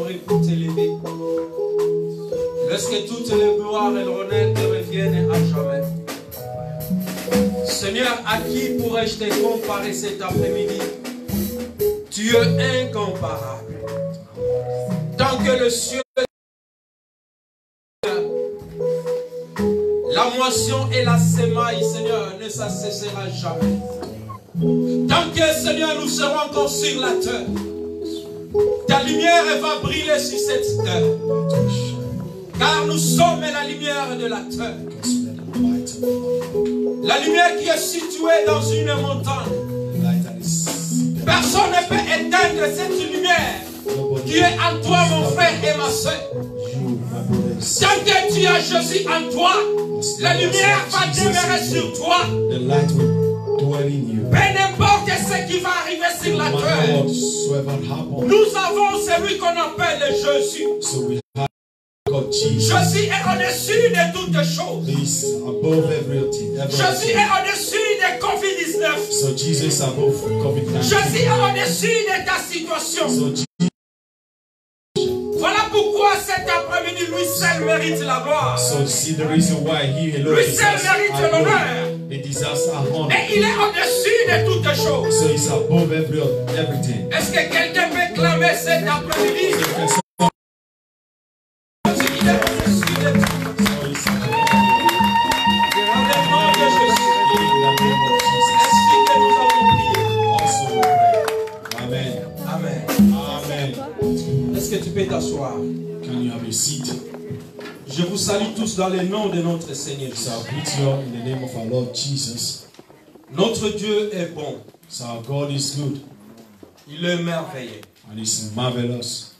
t'adorer, pour t'élever. Lorsque toutes les gloires et l'honneur te reviennent à jamais. Seigneur, à qui pourrais-je te comparer cet après-midi? Tu es incomparable. Tant que le ciel, la moisson et la semaille, Seigneur, ne ça cessera jamais. Tant que, Seigneur, nous serons encore sur la terre, ta lumière va briller sur cette terre. Car nous sommes la lumière de la terre. La lumière qui est située dans une montagne. Personne ne peut éteindre cette lumière qui est en toi, mon frère et ma soeur. Tant que tu as Jésus en toi, la lumière va demeurer sur toi. Peu importe ce qui va arriver sur la terre, nous avons celui qu'on appelle Jésus. Jésus est au-dessus de toutes choses. Jésus est au-dessus de COVID-19. Jésus est au-dessus de ta situation. Voilà pourquoi cet après-midi, lui seul mérite la gloire. Lui seul mérite l'honneur. Et il est au-dessus de toutes choses. Est-ce que quelqu'un peut clamer cet après-midi? Est-ce que tu peux t'asseoir? Can you have a seat? Je vous salue tous dans le nom de notre Seigneur. So I greet you in the name of our Lord Jesus. Notre Dieu est bon. So our God is good. Il est merveilleux. And it's marvelous.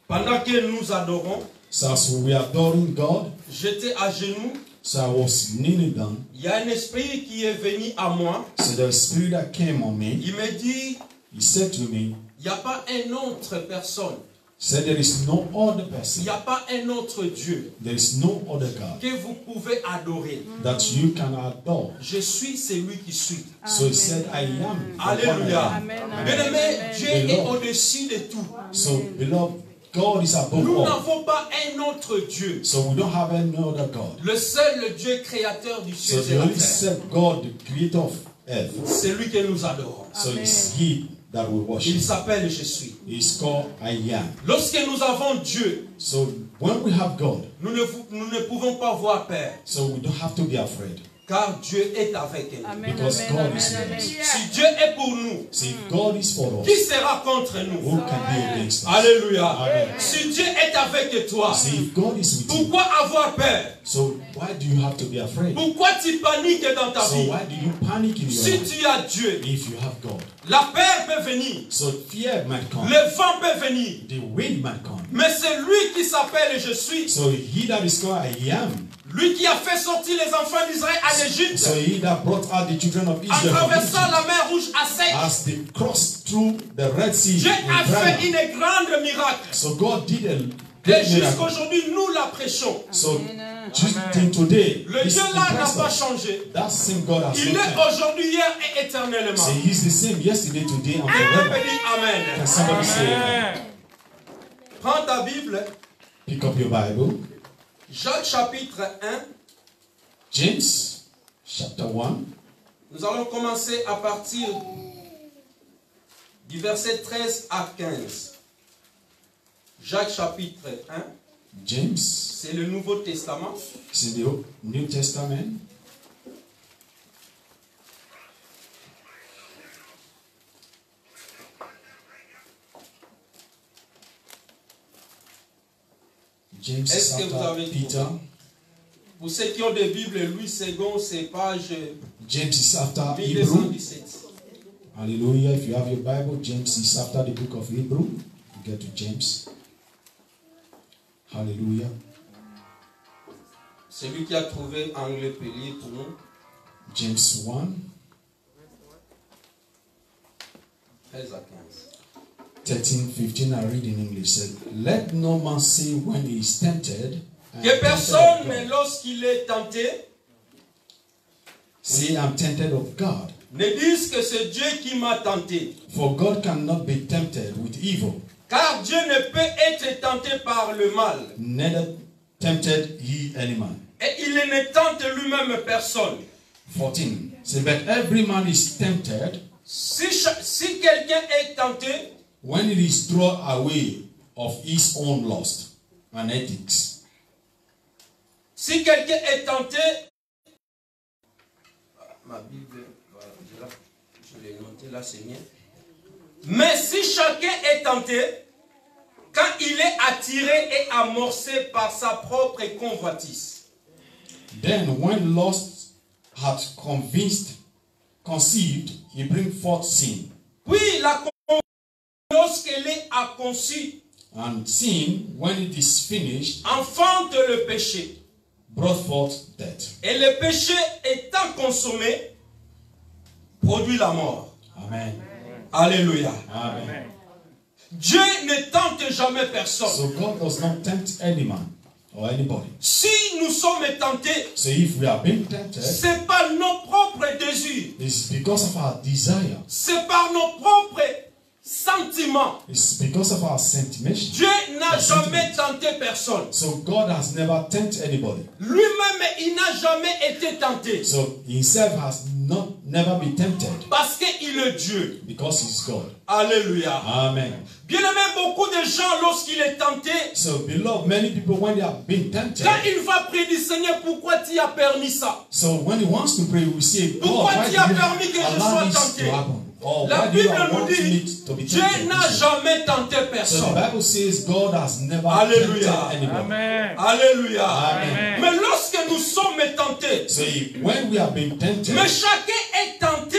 Pendant que nous adorons, so as we are adoring God, j'étais à genoux. So I was kneeling down. Il y a un esprit qui est venu à moi. So the spirit that came on me. Il me dit, he said to me, il n'y a pas une autre personne. Said there is no other person. Il n'y a pas un autre Dieu. There is no other God. Que vous pouvez adorer. That you can adore. Je suis celui qui suis. So he said, I am. Alléluia. Bien-aimé, Dieu est au-dessus de tout. So beloved, God is above nous all. n'avons pas un autre Dieu. So we don't have any other God. Le seul Dieu créateur du ciel et de la terre. So the only God, the creator of earth. C'est lui que nous adorons. So it's he that we worship. Il s'appelle Je suis. He's called I am. Lorsque nous avons Dieu, so when we have God, nous ne pouvons pas avoir peur. So we don't have to be afraid. Car Dieu est avec nous. Because God is with us. Si Dieu est pour nous, si God is for us, qui sera contre nous? Who can be against us? Alléluia. Amen. Si Dieu est avec toi, if God is with pourquoi avoir peur? So why do you have to be afraid? Pourquoi tu paniques dans ta vie? So why do you panic in your si life? tu as Dieu, if you have God, la peur peut venir. So fear might come. Le vent peut venir. The wind might come. Mais c'est lui qui s'appelle Je suis. So he that is called I am. Lui qui a fait sortir les enfants d'Israël à l'Égypte. So he that brought out the children of Israel. En traversant la mer Rouge à sec. As they crossed through the Red Sea. Dieu a fait une grande miracle. So God did a et jusqu'aujourd'hui, nous la prêchons. So today, le Dieu là n'a pas changé. That same God has il est aujourd'hui, hier et éternellement. So he's the same yesterday, today, and forever. Amen. Can somebody say amen? Prends ta Bible. Pick up your Bible. Jacques chapitre 1. James chapter 1. Nous allons commencer à partir du verset 13 à 15. Jacques chapitre 1. James. C'est le Nouveau Testament. C'est le New Testament. James est-ce que vous avez Peter. Pour ceux qui ont des Bibles, Louis II, c'est page James is after 1217. Hallelujah. If you have your Bible, James is after the book of Hebrew. You get to James. Hallelujah. Celui qui a trouvé anglais peut lire pour nous. James 1. 13 à 15. 13:15, I read in English. Said, let no man say when he is tempted. Que personne, lorsqu'il est tenté, say I'm tempted of God. Ne dise que c'est Dieu qui m'a tenté. For God cannot be tempted with evil. Car Dieu ne peut être tenté par le mal. Neither tempted he any man. Et il ne tente lui-même personne. 14. Say, but every man is tempted Si quelqu'un est tenté, when it is drawn away of his own lust and ethics. si quelqu'un est tenté, ma Bible, voilà, je l'ai noté là, c'est bien. Mais si chacun est tenté, quand il est attiré et amorcé par sa propre convoitise. Then when lust hath conceived, he bring forth sin. Puis la convoitise, lorsqu'elle a conçu, And sin, when it is finished, enfante le péché. brought forth death. Et le péché étant consommé, produit la mort. Amen. Alléluia. Amen. Dieu ne tente jamais personne. So God does not tempt any man or anybody. Si nous sommes tentés, So if we are being tempted, c'est par nos propres désirs, it's because of our desire. c'est par nos propres sentiments. It's because of our sentiment. Dieu n'a jamais tenté personne. So God has never tempted anybody. Lui-même, il n'a jamais été tenté. So himself has never been tempted Parce qu'il est Dieu. because he's God. Alléluia. Amen. Bien aimé, beaucoup de gens, lorsqu'il est tenté, So beloved, many people when they are being tempted, quand il va prier du Seigneur, pourquoi tu as permis ça? so when he wants to pray, we say, God, Pourquoi why tu did as you permis que je allow sois this tenté? to happen? Or La why do you Bible nous want me dit, to be Dieu tempted? n'a jamais tenté So the personne. Bible says God has never Alléluia. tempted anybody. Amen. Alléluia. Amen. Mais lorsque nous sommes tentés, So when we are being tempted, mais chacun est tenté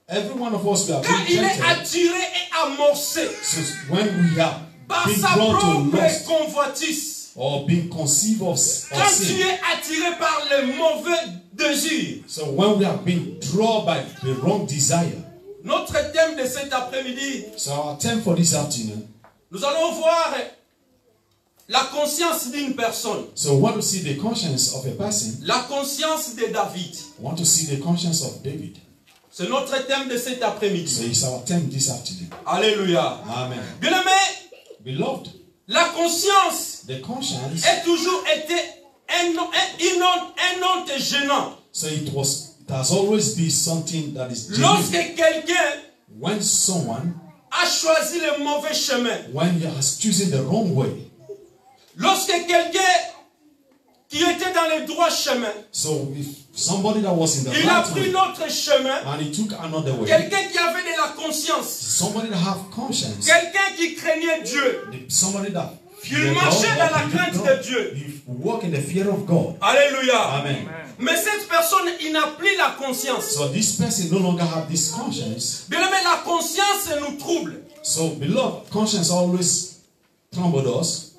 every one of us we are quand being il est tempted. attiré et amorcé So when we are par being sa drawn to propre lust convoitise. or being conceived of Quand tu sin. es attiré par les mauvais désirs. So when we are being drawn by the wrong desire. Notre thème de cet après-midi, So our theme for this afternoon. nous allons voir la conscience d'une personne. So we want to see the conscience of a person. La conscience de David. We want to see the conscience of David. C'est notre thème de cet So après-midi. it's our theme this afternoon. Alléluia. Amen. Bien-aimé, Beloved, la conscience the conscience. a toujours été un honte gênant. So it has always been something that is Lorsque genuine. quelqu'un When someone, a choisi le mauvais chemin. when he has chosen the wrong way. Lorsque quelqu'un qui était dans le droit chemin, So if somebody that was in the il a right pris way notre chemin, and he took another way. quelqu'un qui avait de la conscience, Somebody that have conscience. quelqu'un qui craignait Dieu, Somebody that il marchait dans la crainte de Dieu. You walk in the fear of God. Alléluia. Amen. Mais cette personne, il n'a plus la conscience. So this person no longer have this conscience. Bien aimé, la conscience nous trouble. So beloved, conscience always troubled us.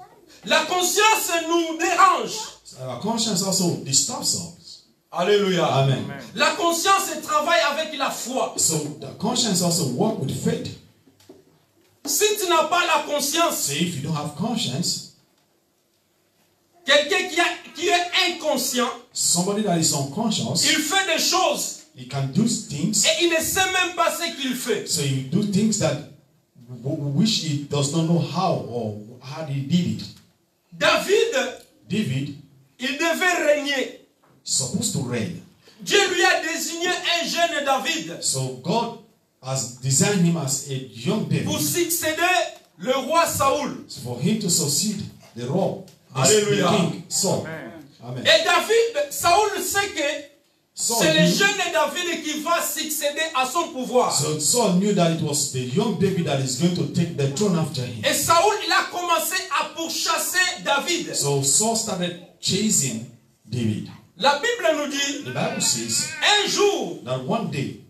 La conscience nous dérange. Our conscience also disturbs us. Alléluia. Amen. La conscience travaille avec la foi. So the conscience also work with faith. Si tu n'as pas la conscience, So if you don't have conscience, quelqu'un qui est inconscient, somebody that is unconscious, il fait des choses he can do things. et il ne sait même pas ce qu'il fait. So you do things that which he does not know how or how he did it. David Il devait régner. supposed to reign. Dieu lui a désigné un jeune David So God has designed him as a young David pour succéder le roi Saoul. for him to succeed the role, the Alléluia. king Saul. Amen. Et David, Saoul sait que Saul c'est le knew, jeune David qui va succéder à son pouvoir. so Saul knew that it was the young David that is going to take the throne after him. Et Saoul, il a commencé à pourchasser David. So Saul started chasing David. La Bible nous dit, The Bible says un jour, that one day,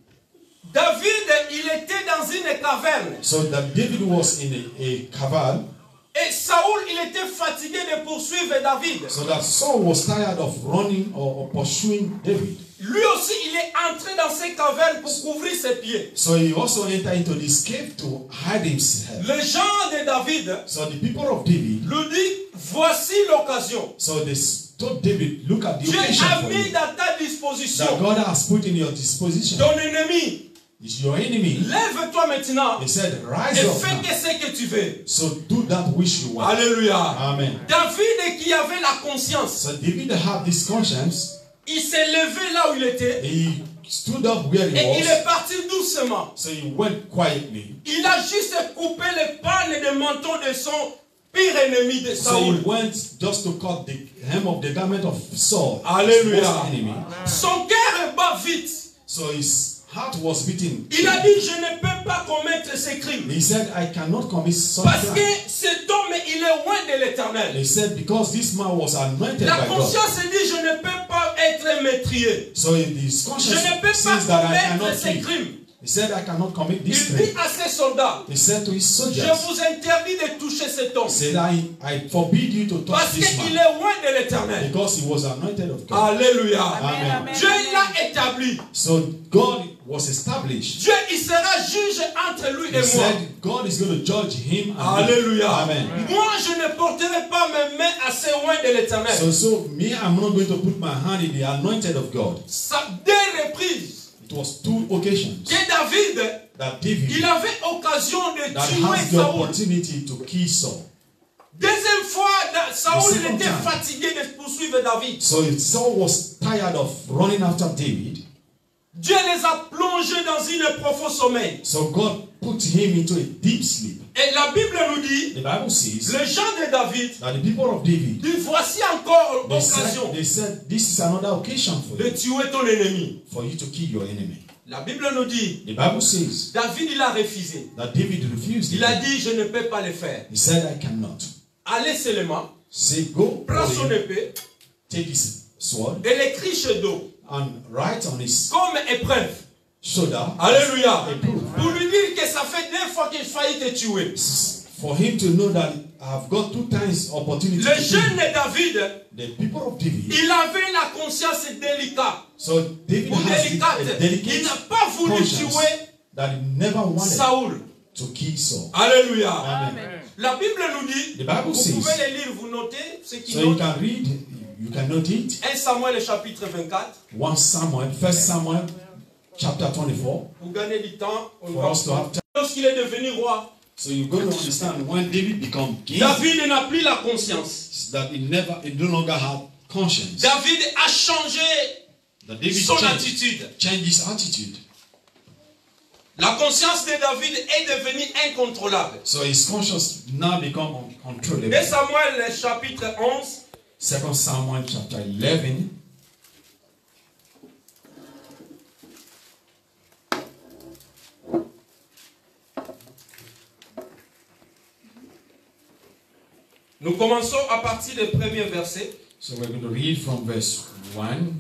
David, il était dans une caverne. so that David was in a cavern, Et Saoul, il était fatigué de poursuivre David. so that Saul was tired of running or pursuing David. Lui aussi, il est entré dans ces cavernes pour couvrir ses pieds. So he also entered into this cave to hide himself. Les gens de David So the people of David, lui disent, voici l'occasion. so they told David, look at the Dieu occasion a for mis you dans ta that disposition God has put in your disposition. ton ennemi. is your enemy. Lève-toi maintenant He said, rise et up fais now. ce que tu veux. So do that which you want. Alléluia. Amen. David qui avait la conscience, So David had this conscience. il s'est levé là où il était He stood up where he et il est was. parti doucement. So he went quietly. Il a juste coupé les pannes de manteau de son pire ennemi de So Saoul. he went just to cut the hem of the garment of Saul, his Alléluia. worst enemy. Son cœur bat vite. So his heart was beating. Il a dit, je ne peux pas commettre ces crimes. He said, I cannot commit such Parce que crime. cet homme, il est loin de l'éternel. He said, because this man was anointed La by God. conscience dit, je ne peux pas être meurtrier. So his Je conscience ne peux says pas that I commettre cannot ces kill. crimes. He said, I cannot commit Il this dit crime. à ses soldats, He said to his je soldiers, vous interdis de toucher cet homme. he said, I forbid you to touch Parce this qu'il man. est loin de l'éternel. Because he was anointed of God. Alléluia. Amen. Dieu l'a établi. So God was established. Dieu, il sera juge entre lui He et moi. said, God is going to judge him and me. Alléluia. Amen. Moi, je ne porterai pas mes mains assez loin de l'éternel. So me, I'm not going to put my hand in the anointed of God. Ça, deux reprises It was 2 occasions que David, that David il avait occasion de that tuer has the Saoul. opportunity to kill Saul. Deuxième fois, Saoul The second était time. fatigué de poursuivre David. So if Saul was tired of running after David, Dieu les a plongés dans une profond sommeil. so God put him into a deep sleep. Et la Bible nous dit, The Bible says les gens de David, that the people of David, disent, voici encore they occasion said, this is another occasion for de you, tuer ton ennemi. for you to kill your enemy. La Bible nous dit, The Bible says David il a refusé. that David refused Il it. a dit, je ne peux pas le faire. He said, I cannot. Allez seulement, Say, go, prends son away, épée take his sword, et l'écrit chez dos and write on his comme épreuve. shoulder. Alléluia. a proof. Pour lui dire que ça fait 2 fois qu'il faillit te tuer. For him to know that I've got 2 times opportunity Le to jeune kill de David, the people of David. il avait la conscience délicate. So David Ou has délicate. a Il delicate n'a pas voulu conscience tuer that he never wanted Saoul. to kill Saul. Alléluia. Amen. La Bible nous dit, The Bible vous says, pouvez les lire, vous notez, ceux qui so you notent. can read, you can note it. 1 Samuel chapitre 24. 1 Samuel chapter 24. Pour gagner du temps, on For va. us to have time. Lorsqu'il est devenu roi, So you're going to understand when David became king, David n'a plus la conscience. that he no longer had conscience. David a changé That David son changed attitude. his attitude. La conscience de David est devenue incontrôlable. So his conscience now become uncontrollable. 2 Samuel chapitre 11. 2 Samuel chapter 11. Nous commençons à partir du premier verset. So we're going to read from verse 1.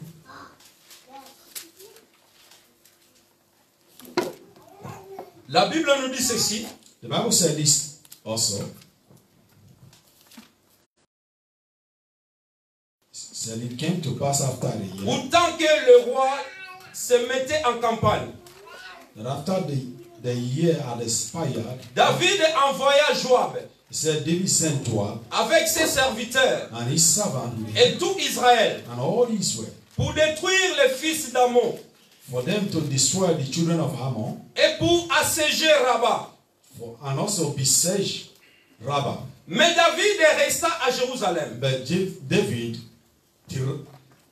La Bible nous dit ceci. The Bible said this also. Said it came to pass after the year Autant que le roi se mettait en campagne, that after the year had expired, David envoya Joab he said David sent Joab avec ses serviteurs and his servant et tout Israël and all Israel pour détruire les fils d'Ammon for them to destroy the children of Ammon et pour assiéger Rabat. and also besiege Rabbah. Mais David resta à Jérusalem. But David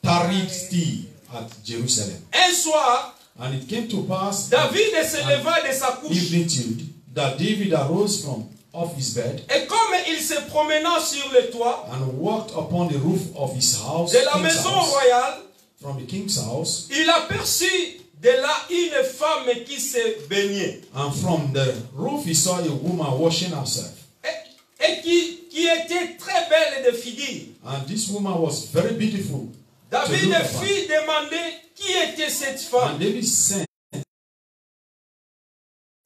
tarried still at Jerusalem. Un soir, And it came to pass David se leva de sa couche evenitude that David arose from off his bed et comme il se promenait sur le toit and walked upon the roof of his house, de la king's maison house, royale, from the king's house, il aperçut de là une femme qui se baignait and from the roof he saw a woman washing herself. et qui était très belle de figure. And this woman was very beautiful. David look upon. fit demander qui était cette femme And David sent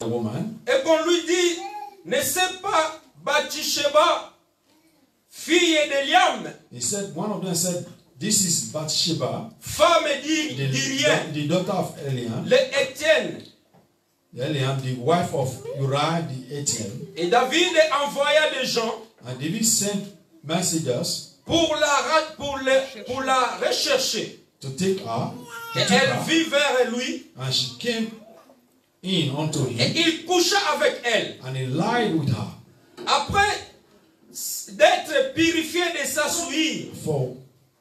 a woman, et qu'on lui dit, n'est-ce pas Bathsheba, fille d'Eliam? he said, one of them said, this is Bathsheba, Femme dit rien. the daughter of Eliam, Le Étienne. the wife of Uriah the Hittite. Et David envoya des gens And David sent messengers pour la rechercher. to take her. Et elle vit vers lui. And she came in unto et him, il coucha avec elle. and he lied with her. Après d'être purifié de sa souillure, For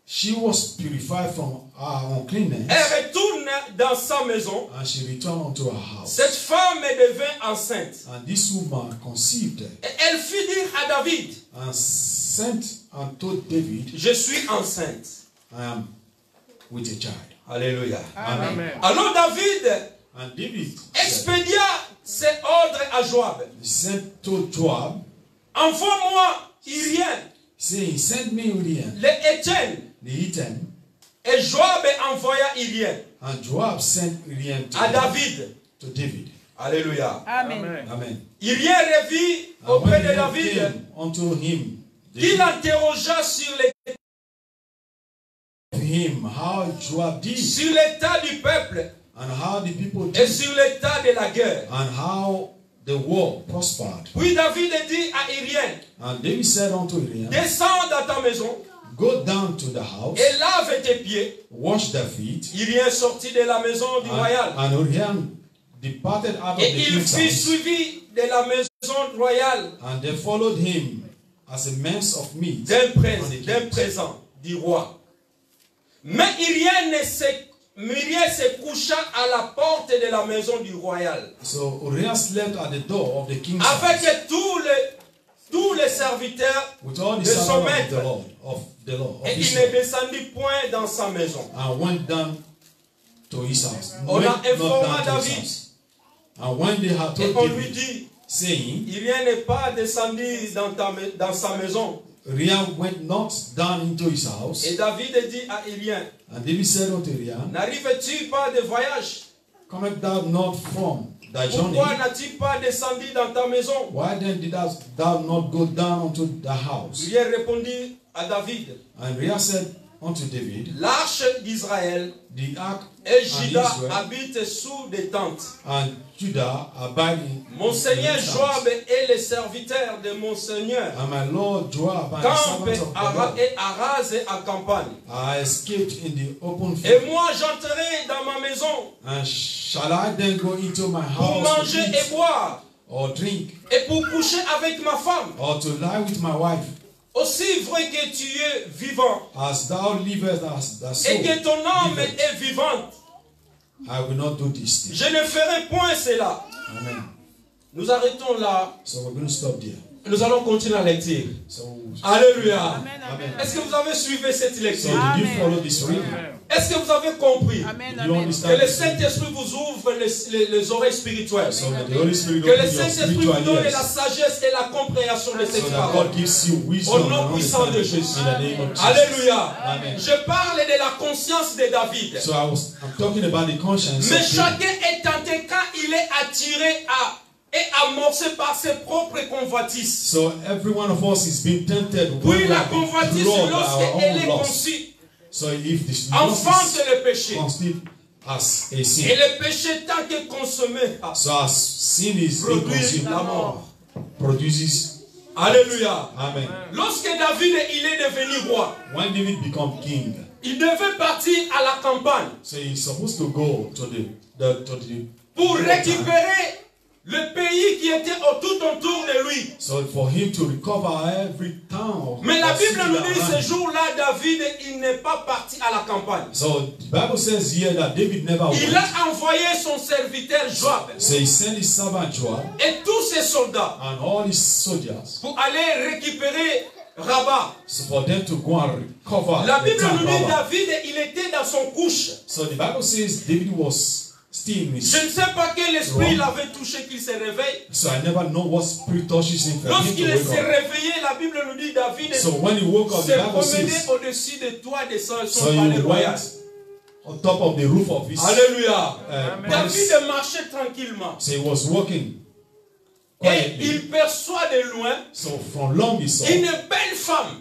she was purified from her uncleanness, elle retourne dans sa maison. and she returned unto her house. Cette femme devint enceinte. And this woman conceived Et elle fit dire à David, and sent and told David, je suis enceinte. I am with a child. Alléluia. Amen. Alors David And David expédia ses ordres à Joab. sent to Joab, Envoie-moi Irien, saying, send me Uriah les Étienne. the Hittite. Et Joab envoya Irien And Joab sent Uriah à David. to David. Alléluia. Amen. Amen. Irien revit And auprès when de Uriah David, came unto him, qui David l'interrogea sur to him how Joab did, l'état du peuple and how the people et did, sur l'état de la guerre. and how the war prospered. Puis David dit à Irien, And David said unto Uriah, descends dans ta maison go down to the house, et lave tes pieds. wash their feet. Irien sortit de la maison du royal. And Uriah departed out of Et the il king's fut house, suivi de la maison royale and they followed him as a mess of meat d'un on the king's. présent du roi. Mais Irien se coucha à la porte de la maison du royal So Uriah slept at the door of the king's avec house tous les serviteurs with all the de son servants of maître. the Lord, Et of il his ne Lord, descendit point dans sa maison. and went down to his house. On Went a not informé down to his David. house. And when they had Et told on lui David, dit, saying, Irien n'est pas descendu dans sa maison. Uriah went not down into his house, Et David dit à Irien, and David said unto Uriah, n'arrives-tu pas de voyage? cometh thou not from thy journey? Pourquoi n'as-tu pas descendu dans ta maison? Why then didst thou not go down unto the house? Irien répondit à David, And Uriah said unto David, l'arche d'Israël the ark et and Juda Israel habitent sous des tentes. and Judah abide in Mon Seigneur in tents. Joab et les serviteurs de mon Seigneur And my Lord Joab and the campent servants of the Lord et Arras et à campagne. are escaped in the open Et field. moi j'entrerai dans ma maison And shall I then go into my pour house to manger et eat boire or drink et pour coucher avec ma femme. or to lie with my wife? Aussi vrai que tu es vivant As thou livest as thy et soul que ton âme liveth, est vivante, I will not do this thing. je ne ferai point cela. Amen. Nous arrêtons là. So we're going to stop there. Nous allons continuer la lecture. So, Alléluia. Amen. Est-ce que vous avez suivi cette So lecture? did you follow this reading? Est-ce que vous avez compris Amen. Do you Amen. que understand le this reading? Saint-Esprit vous ouvre les oreilles spirituelles? So that the Holy Spirit Que le open your Saint-Esprit vous spiritual donne la ears. sagesse et la compréhension de cette So that parole. God gives you Au wisdom nom and puissant de understanding Jésus. in the name of Jesus. Alléluia. Amen. Je parle de la conscience de David. So I'm talking about the conscience Mais of David. chacun est tenté quand il est attiré et amorcé par ses propres convoitises. So every one of us is being tempted when Puis we la are being convoitise, drawn by our lorsqu'elle own est lust. conçue, So if this enfante lust le péché. is conceived as a Et sin, le péché, tant que consommé, so as sin is being produit consumed, la mort. produces. Alléluia. Amen. Lorsque David il est devenu roi, When David become king, il devait partir à la campagne so he's supposed to go to the pour récupérer le pays qui était tout autour de lui. So for him to recover every town. Mais la or city Bible nous dit around ce jour-là, David, il n'est pas parti à la campagne. So the Bible says here that David never Il went. a envoyé son serviteur Joab So he sent his servant Joab et tous ses soldats and all his soldiers pour aller récupérer Rabat. so for them to go and recover La the Bible town nous dit Rabbah. David, il était dans son couche. So the Bible says David was still in his. Je ne sais pas quel esprit l'avait touché qu'il se réveille. So I never know what spirit touches him for him Lorsqu'il to s'est wake up. réveillé, la Bible nous dit David So when he woke up, s'est the Bible promené says, au-dessus de toi de son so palais he royal. went on top of the roof of his Alléluia. palace. David marchait tranquillement. So he was walking Et quietly. il perçoit de loin So from long he saw une belle femme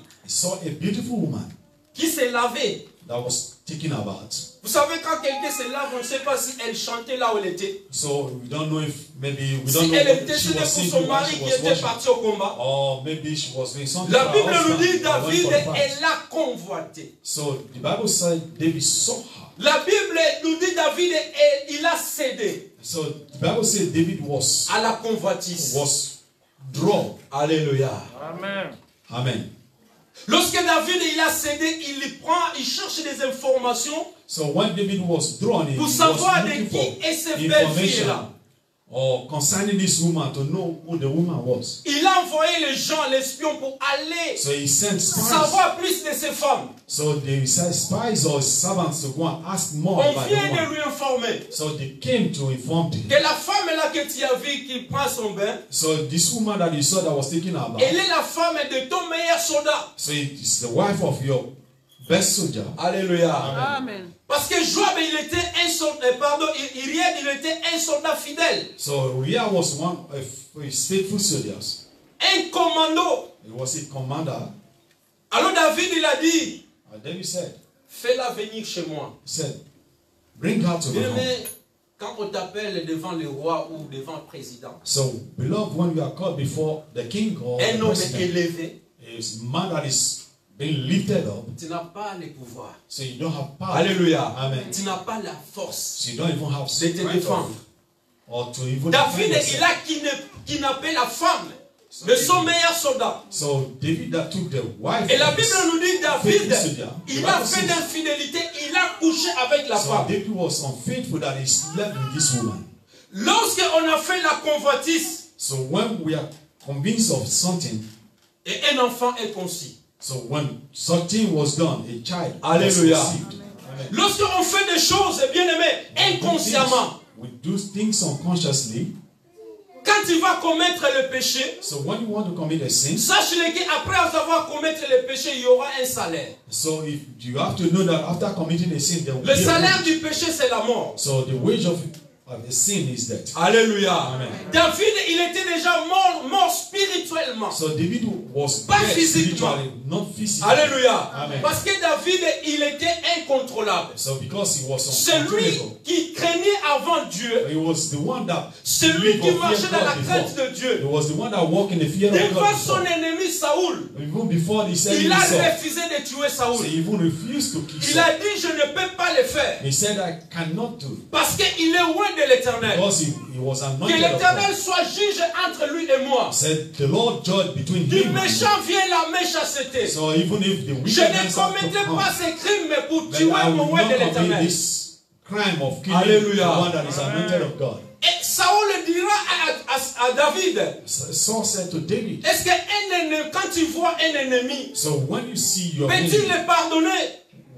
a beautiful woman qui s'est lavée. that was taken about. Vous savez, quand quelqu'un se lave, on ne sait pas si elle chantait là où elle était. So we don't know if maybe we don't Si know elle what était she c'était was pour singing son while mari she qui was était washing. parti au combat. Or maybe she was doing something La for her Bible nous husband dit that went David, for the fight. elle l'a convoité. So the Bible said David saw her. La Bible nous dit David, il a cédé. So the The Bible says David was à la convoitise. drawn. Alléluia. Amen. Amen. Lorsque David il a cédé, il cherche des informations So when David was drawn, he pour was savoir de looking qui for est cette belle fille-là. information or concerning this woman to know who the woman was. Il a envoyé les gens, l'espion, pour aller So he sent spies. savoir plus de ces femmes. So they sent spies or servants to go and ask more On about the vient de woman. lui informer So they came to inform him. que la femme là que tu as vue qui prend son bain, So this woman that you saw that was taking her bath, elle est la femme de ton meilleur soldat. so it's the wife of your best soldier. Alléluia. Amen. Parce que Joab, il était un soldat, Uriel, il était un soldat fidèle. So Uriah was one of his faithful soldiers. Un commando. He was a commander. Alors David, il a dit, And David said, fais-la venir chez moi. he said, bring her to my home. Mais quand on t'appelle devant le roi ou devant le président, So, beloved, when we are called before the king or un the homme president, élevé, is a man that is being lifted up, tu n'as pas le pouvoir. so you don't have power. Alléluia. Amen. Tu n'as pas la force So you don't even have de te strength défendre. or to even David defend est yourself. là qui n'appelle la femme de son meilleur soldat. So David that took the wife Et la of Bible his nous dit faithful David, soldier. il The a Bible fait says, d'infidélité, il a couché avec la so femme. David was unfaithful that he slept with this woman. Lorsque on a fait la convoitise So when we are convinced of something, et un enfant est conçu. so when something was done, a child Alléluia. was conceived. Amen. Lorsqu'on fait des choses, bien aimé, inconsciemment, We do things unconsciously. quand tu vas commettre le péché, So when you want to commit a sin, sache-le qu'après avoir commettre le péché, il y aura un salaire. so if you have to know that after committing a sin, there will Le be a salaire wage. du péché, c'est la mort. So the wage of a sin is death. Alléluia. Amen. David, il était déjà mort spirituellement. So David was Pas dead physiquement. spiritually, not physically. Alléluia. Amen. Parce que David, il était incontrôlable. So because he was C'est lui uncontrollable, qui craignait avant Dieu. he was the one that C'est lui qui marchait dans la crainte de He Dieu. was the one that walked in the fear of Devant God son before. ennemi Saoul, Even before he said il a himself, refusé de tuer so Saoul. he even refused to kill Il Saul. a dit, je ne peux pas le faire. He said, I cannot do it. Parce qu'il est loin de l'éternel. Because he was Que anointed of l'éternel God. soit juge entre lui et moi. Said the Lord judge between Du him and me. méchant vient la méchanceté. So even if the Je wicked ne man start to commettrai come, pas ces crimes, mais pour then tuer I mon will roi de not commit l'éternel. this crime of killing Alléluia. the one that is anointed of God. Et Saoul dira à David, Saul said to David, est-ce qu'un ennemi, quand tu vois un ennemi, so when you see your peux-tu enemy, le pardonner?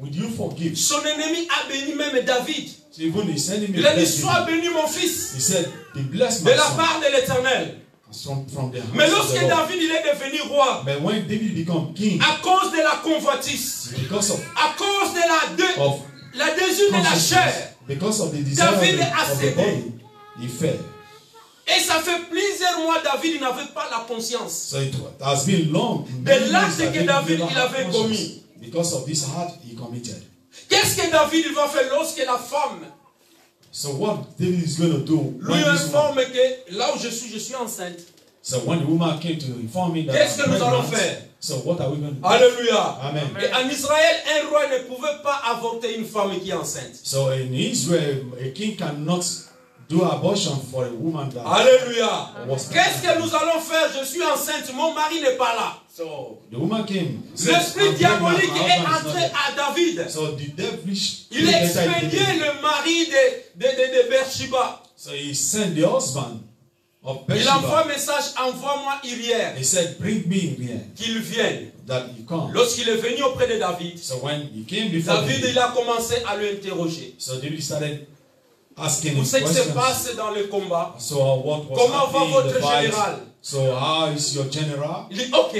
would you forgive? Son ennemi a béni même David. So even he sent him Il a a dit, blessing. sois béni mon fils, He said, be blessed de my la son part de l'éternel. from the house Mais of lorsque the Lord. David il est devenu roi, But when David became king, à cause de la convoitise, because of à cause de la désir de la chair, because of the desire of David a the cédé. body, he fell. et ça fait plusieurs mois, David n'avait pas la conscience. So it has been long. De l'acte que David never il had avait conscience commis. because of this heart he committed. Qu'est-ce que David il va faire lorsque la femme So what David is going to do lui when this woman, informe que là où je suis enceinte? so when the woman came to inform me that Qu'est-ce que I'm nous allons pregnant, faire? so what are we going to do? Alléluia. Amen. Et en Israël, un roi ne pouvait pas avorter une femme qui est enceinte. So in Israel, a king cannot do abortion for a woman that Alléluia. was Qu'est-ce que nous allons faire? Je suis enceinte, mon mari n'est pas là. So the woman came. said, L'esprit "I'm diabolique pregnant, my est husband is not entré there." à David. So the devilish Il a spirit entered expédié David. le mari de Beersheba. So he sent the husband of Il envoie un Bathsheba. message, envoie-moi Uriel, He said, "Bring me here qu'il vienne. that he come." Lorsqu'il est venu auprès de David, So when he came before David David, il a commencé à le interroger. so David started asking Tout him ce qui se questions. passe dans le combat. So what was Comment va happening in votre the fight? général? So how is your general? Il dit, ok,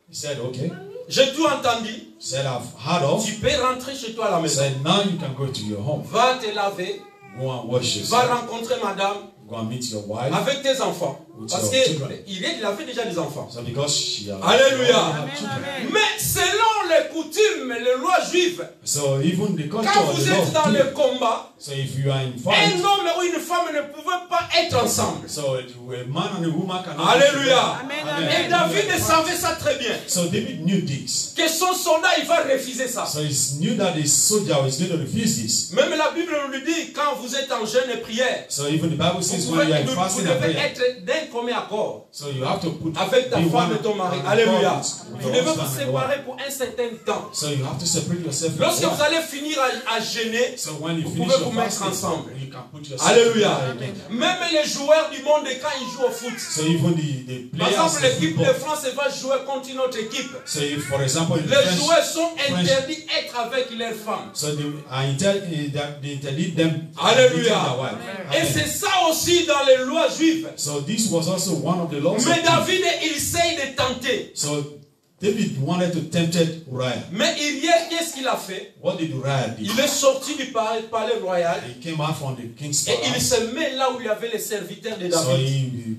He said, "Okay." j'ai tout entendu. He said, "I've heard of." Tu peux rentrer chez toi à la He maison. said, "Now you can go to your home. Va te laver. Go and wash Va yourself. rencontrer madame Go and meet your wife." avec tes enfants. With Parce your qu'il children. avait déjà des enfants. So because she Alléluia. already had children. Mais selon les coutumes, les lois juives, So even the culture quand of vous the êtes dans law. le combat, So if you are in un fight, homme ou une femme ne pouvaient pas être ensemble. so a man and a woman cannot. Alléluia. Amen. Et David savait ça très bien. So David knew this. Que son soldat, il va refuser ça. So he knew that his soldier was going to refuse this. Même la Bible nous dit, quand vous êtes en jeûne et prière, So even the Bible vous is vous when you are devez fasting and prayer. être d'un commun accord So you have to put avec ta be femme one et ton mari. and Alléluia. with Vous your devez husband vous and your séparer wife. pour un certain temps. So you have to separate yourself from Lorsque your vous wife. allez finir à jeûner, So when you vous finish pouvez your vous mettre fasting, ensemble. you can put yourself Alléluia. together again. Même les joueurs du monde, quand ils jouent au foot, So even the par players exemple, in l'équipe de football. France va jouer contre une autre équipe. So if, for example, in Les French, joueurs sont interdits d'être avec leurs femmes. so they interdict them. Alléluia. their wife. Et Amen. c'est ça aussi dans les lois juives. So this was also one of the laws. Mais of David, il essaye de tenter. So David wanted to tempt Uriah. Mais Uriah, qu'est-ce qu'il a fait? What did Uriah do? Il est sorti du palais royal He came out from the king's et il palace. se met là où il y avait les serviteurs de So David. he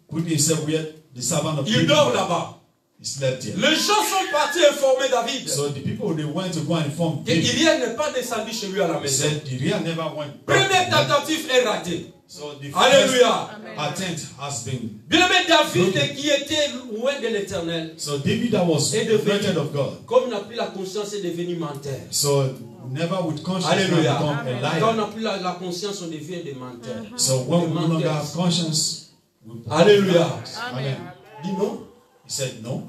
put himself where the servant of Il David dort was. là-bas. He slept here. Les gens sont partis informer David So the people, they went to go and inform que David. Uriah n'est pas descendu chez lui à la He maison. said Uriah never went Première back. tentative est ratée. So the Alléluia. first attempt has been. Bien-aimé David qui était loin de l'éternel, So David that was est devenu, wretched of God. comme il n'a plus la conscience, est devenu menteur. So never with conscience Alléluia. become a Quand on liar. n'a plus la conscience, on devient des menteurs. So when we no longer have conscience, we Alléluia. Amen. Dis non. He said no.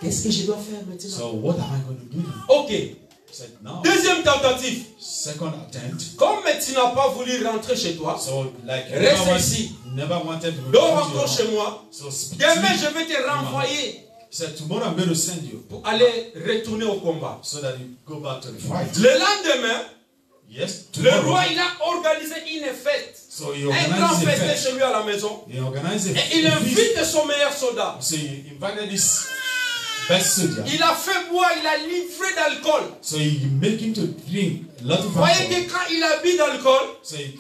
Qu'est-ce que je dois faire maintenant? So what am I going to do now? Ok. He said no. Deuxième tentative. Second attempt. Comme tu n'as pas voulu rentrer chez toi, So like reste ici. never wanted to Dors return to encore your chez home. moi. So speak Demain, to je me. vais te renvoyer He said tomorrow I'm going to send you pour aller retourner au combat. so that you go back to the fight. Le lendemain, Yes. le Tomorrow. roi il a organisé une fête. So he Un grand organized a festin fête. chez lui à la maison. He organized a Et il feast. invite son meilleur soldat. So he invited his best soldier. Il a fait boire, il a livré d'alcool. So he make him to drink a lot of Vous voyez alcohol. que quand il a bu d'alcool, So he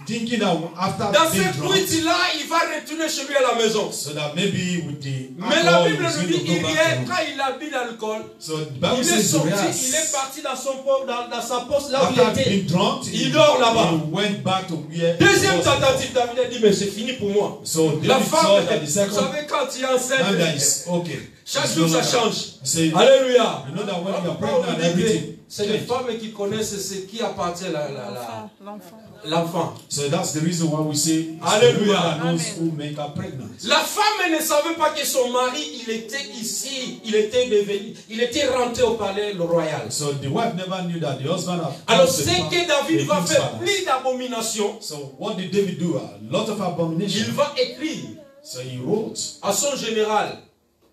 thinking that after dans being ce drunk, bruit-là, il va retourner chez lui à la maison. so that maybe with the Mais la alcohol Bible he's nous going dit to go back Uriah, to home. quand il a bu d'alcool, So the Bible il est says sorti, Uriah, il est parti dans sa poste là où il after était. being drunk, Il dort là-bas. he went back to where he Deuxième was. tentative, David a dit, mais c'est fini pour moi. So La David femme, saw that the vous second savez, quand il est enceinte, time that is okay. chaque It's jour no ça longer- change. He said, Alléluia. you know that when you are On pregnant, dit que everything c'est les change. femmes qui connaissent ce qui appartient à l'enfant. So that's the reason why we say it's the Alléluia. woman that knows who make her pregnant. La femme ne savait pas que son mari, il était ici, il était rentré au palais royal. So the wife never knew that the husband had Alors come to c'est the que David va king's faire palace. plus d'abominations. So what did David do? A lot of Il abomination. va écrire So he wrote à son général.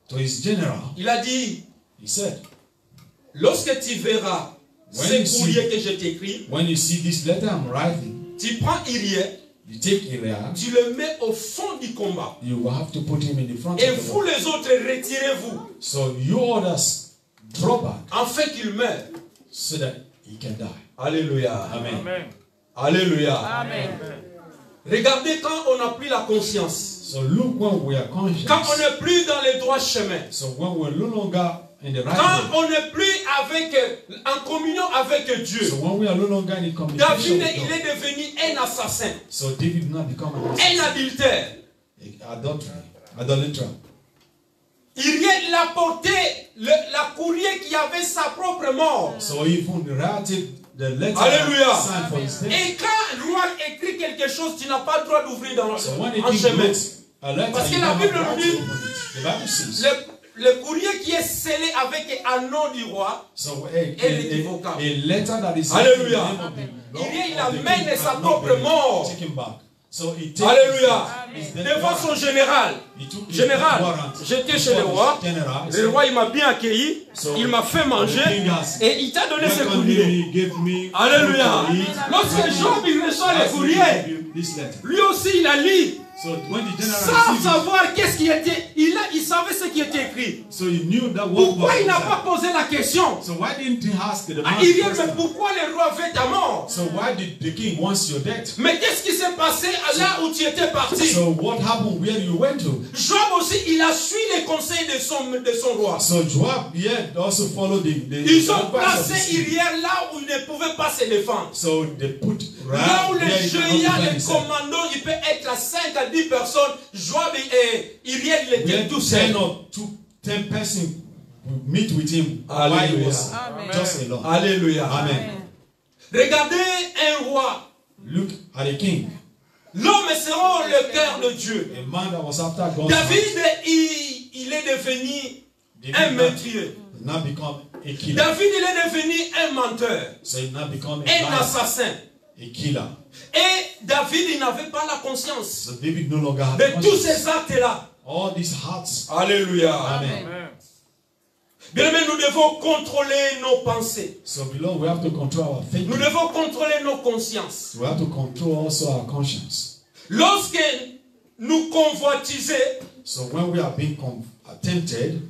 to his general. Il a dit, He said, lorsque tu verras When ce you see- courrier que je t'écris, when you see this letter I'm writing, tu prends Uriah, you take Uriah, tu le mets au fond du combat. you will have to put him in the front Et of the vous war. les autres, retirez-vous, So you others draw back afin qu'il meure. so that he can die. Alléluia. Amen. Alléluia. Amen. Regardez quand on n'a plus la conscience. So look when we are conscious. Quand on n'est plus dans les droits chemins. So when we're no longer in the right Quand way. on n'est plus en communion avec Dieu. So when we are no longer in communication David, with il God. est devenu un assassin, So David now become an un assassin. adultère. Idolater. Il a porté la courrier qui avait sa propre mort. So even writing the letter Alléluia. signed for his name. Et quand le roi écrit quelque chose, tu n'as pas le droit d'ouvrir dans So when the en king chemin. wrote a letter, Parce que you la don't Bible have nous right dit- to open it. The Bible says. Le courrier qui est scellé avec un nom du roi, So irrévocable. a letter that is Alléluia. in the name of the Lord, Il of the amène king sa cannot propre be mort. taken back. So he takes Alléluia. his death Devant warrant. son général. He took his Général, warrant j'étais chez le before roi. his general. Le roi, il m'a bien accueilli. So, Il m'a fait manger. the king has Et il t'a donné ce welcomed me, courrier. he gave me Alléluia. food to eat. Lorsque Job il reçoit le Asked me to courrier, give you this letter. lui aussi il a lu. So when the general Sans received it, savoir qu'est-ce qui était. Il savait ce qui était écrit. so he knew that what Pourquoi was il n'a inside. pas posé la question? So why didn't he ask the man? Il dit, mais question? pourquoi le roi veut ta mort? So why did the king wants your death? Mais qu'est-ce qui s'est passé là où tu étais parti? So what happened where you went to? Job aussi, il a suivi les conseils de son roi. So Joab, yeah, also followed the Ils ont advice of placé the king. Uriah là où il ne pouvait pas se défendre. So they put Là où where les he cannot géants, defend les himself. commandos, il peut être à 5 à 10 personnes. Joab et Uriah, il était Where tout seul. 10 or 10 persons would meet with him while he Alléluia. was just alone. Alléluia. Amen. Regardez un roi. Look at the king. L'homme sera le cœur de Dieu. A man that was after God's David, il est devenu un meurtrier. now become a killer. David, il est devenu un menteur, So he now become a un liar, assassin. a killer. Et David, il n'avait pas la conscience So David no longer had de tous conscience. ces actes-là. All these hearts. Alléluia. Amen. Bien aimé, nous devons contrôler nos pensées. So beloved, we have to control our thinking. Nous devons contrôler nos consciences. We have to control also our conscience. Lorsque nous convoitisons So when we are being tempted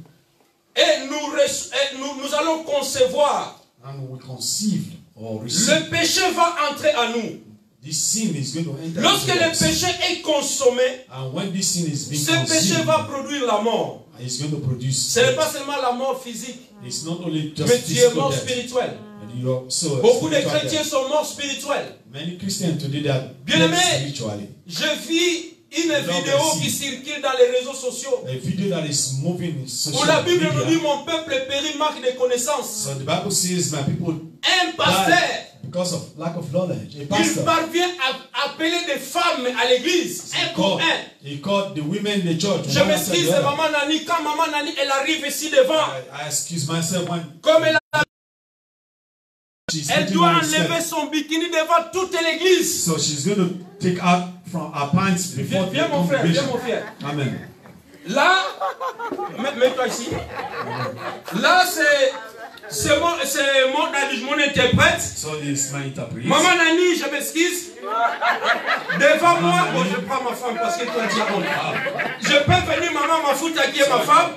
et nous allons concevoir, and we conceive or receive, le péché va entrer à nous. this sin is going to enter Lorsque into le us. péché est consommé, And when this sin is being ce péché conceived, va produire la mort. it's going to produce. Ce n'est pas seulement la mort physique, It's not only just mais tu es physical mort death. spirituel. And you are so Beaucoup de spiritual chrétiens death. sont morts spirituels. Many Christians today they are Bien dead aimé, spiritually. je vis une Non, vidéo merci. qui circule dans les réseaux sociaux A video that is moving in où social la Bible nous dit media. mon peuple périt manque de connaissances. So the Bible says my people Un pasteur, died because of lack of knowledge. A il pastor, parvient à appeler des femmes à l'église, un pour un. he called the women in the church. Je one after m'excuse the de other. maman Nani, quand maman Nani elle arrive ici devant, I excuse myself when comme elle she's putting doit on enlever herself. son bikini devant toute l'église. So she's going to take out from her pants before Viens the mon frère, viens congregation. mon frère. Amen. Là, mets-toi ici. Là, c'est mon interprète. So this is my interpreter. Maman Nani, je m'excuse. Devant moi, bon, je prends ma femme parce que toi tu as honte. Je peux venir, maman Mafouta qui est ma femme.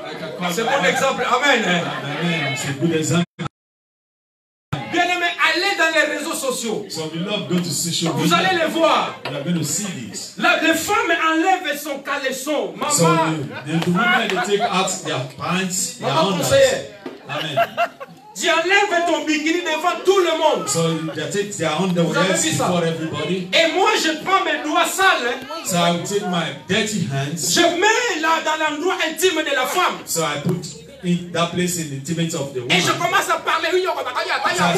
C'est mon exemple. Amen. Amen. C'est un good example. Bien aimé, allez dans les réseaux sociaux. So we love go to social Vous media. allez les voir. We are going to see this. Là, les femmes enlèvent son caleçon. So Maman, the women they take out their pants, their maman underwear. conseillère. Amen. Tu enlèves ton bikini devant tout le monde. So they take their Vous underwear avez vu ça? before everybody. Et moi, je prends mes doigts sales. So I will take my dirty hands. Je mets là dans l'endroit intime de la femme. So I put in that place in the intimate of the Et je woman. commence à parler. So I start